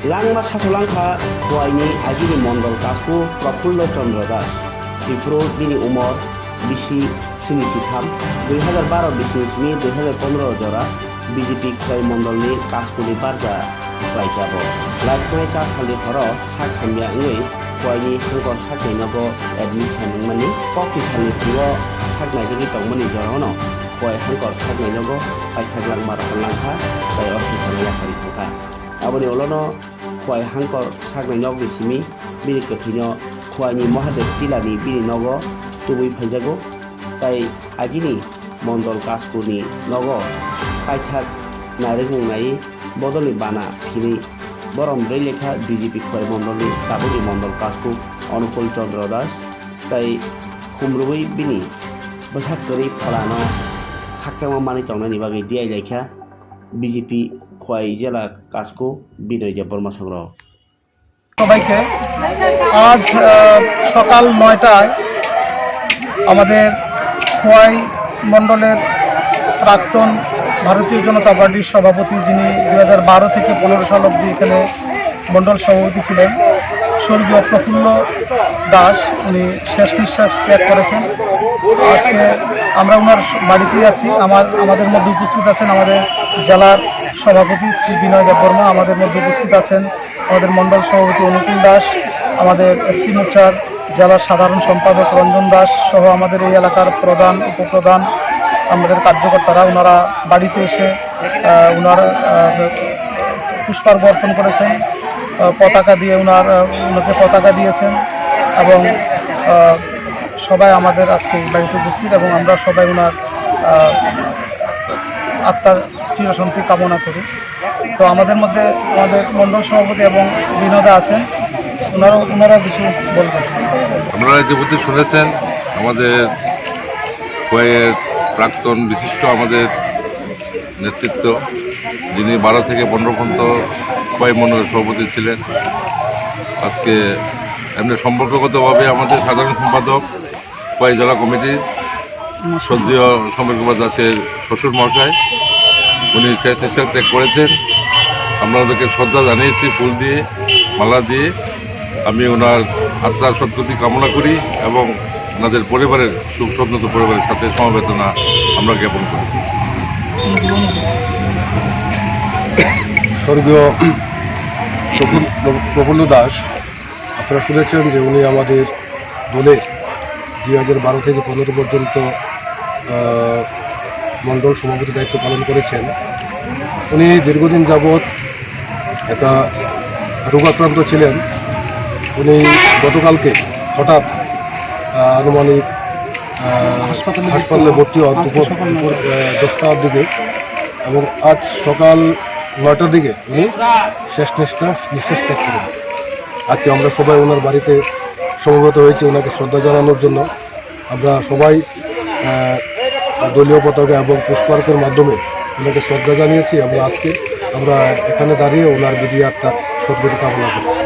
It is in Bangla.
Langma Sasolangka Huayni Agini Mondol Kasku Prafulla Chandra Das Bipro Bini Umar Bisi Sini Sitam 2012 Bisnismi 2015 Jora BJP Kwai Mondolni Kaskuli Barja Klaijabo Laikmai Sa Sali Horo Sak Hamya Ngui Huayni Hangko Saknai Nogo Admission Mani Koki Sali Tiwo Saknai Jagi Tongmani Jorono Huay Hangko Saknai Nogo Paithak Langma Rahalangka Bai Osi Sanaya Hari Thangka Aboni Olono Huay Hangkor Saknai Nog Bisimi Bini Kathino Huayni Mahadev Tilani Bini Nogo Tubui Phajago Tai Agini Mondol Kaskuni Nogo Paithak Naringungai Bodoli Bana Kini Borom Relekha BJP Huay Mondoli Tabuni Mondol Kasku Onukul Chandra Das Tai Khumrui Bini Basak Kari Phalano Khakchangma Mani Tongnani Bagi Diai Lekha BJP Huay Jela Kasku Binoy Jaborma সংগ্রহ সবাইকে আজ সকাল 9টায় আমাদের খোয়াই মণ্ডলের প্রাক্তন ভারতীয় জনতা পার্টির সভাপতি যিনি 2012 থেকে 15 সাল অবধি এখানে মণ্ডল সভাপতি ছিলেন স্বর্গীয় প্রফুল্ল দাস উনি শেষ নিঃশ্বাস ত্যাগ করেছেন। আজকে আমরা ওনার বাড়িতেই আছি। আমাদের মধ্যে উপস্থিত আছেন আমাদের জেলার সভাপতি শ্রী বিনয় দেববর্মা, আমাদের মধ্যে উপস্থিত আছেন আমাদের মণ্ডল সভাপতি অনুকূল দাস, আমাদের এসসি মোর্চার জেলার সাধারণ সম্পাদক রঞ্জন দাস সহ আমাদের এই এলাকার প্রধান উপপ্রধান আমাদের কার্যকর্তারা ওনারা বাড়িতে এসে ওনারা পুষ্পার্ঘ অর্পণ করেছেন, পতাকা দিয়ে ওনাকে পতাকা দিয়েছেন এবং সবাই আমাদের আজকে বাড়িতে উপস্থিত এবং আমরা সবাই ওনার আত্মার চিরশান্তি কামনা করি। তো আমাদের মধ্যে আমাদের মণ্ডল সভাপতি এবং বিনোদা আছেন, ওনারা কিছু বলবেন। আপনারা ইতিমধ্যে শুনেছেন আমাদের খোয়াইয়ের প্রাক্তন বিশিষ্ট আমাদের নেতৃত্ব যিনি 12 থেকে 15 পর্যন্ত খোয়াই মণ্ডলের সভাপতি ছিলেন। আজকে এমনি সম্পর্কগতভাবে আমাদের সাধারণ সম্পাদক খোয়াই জেলা কমিটির শ্রদ্ধেয় সমীর কুমার দাসের শ্বশুর মহাশয় উনি শেষ নিঃশ্বাস ত্যাগ করেছেন। আমরা ওদেরকে শ্রদ্ধা জানিয়েছি ফুল দিয়ে মালা দিয়ে। আমি ওনার আত্মার সদ্গতি কামনা করি এবং ওনাদের পরিবারের সুখ স্বপ্নত পরিবারের সাথে সমবেদনা আমরা জ্ঞাপন করি। স্বর্গীয় প্রফুল্ল দাস আপনারা শুনেছেন যে উনি আমাদের দলের 2012 থেকে 15 পর্যন্ত মণ্ডল সভাপতি দায়িত্ব পালন করেছেন। উনি দীর্ঘদিন যাবৎ একটা রোগাক্রান্ত ছিলেন। উনি গতকালকে হঠাৎ আনুমানিক হাসপাতালে ভর্তি হন দুপুর 10টার দিকে এবং আজ সকাল 9টার দিকে উনি শেষ নিঃশ্বাস ত্যাগ করেন। আজকে আমরা সবাই ওনার বাড়িতে সমবেত হয়েছি ওনাকে শ্রদ্ধা জানানোর জন্য। আমরা সবাই দলীয় পতাকা এবং পুষ্পার্ঘের মাধ্যমে ওনাকে শ্রদ্ধা জানিয়েছি এবং আজকে আমরা এখানে দাঁড়িয়ে ওনার বিধি আত্মার সদ্গতি কামনা করছি।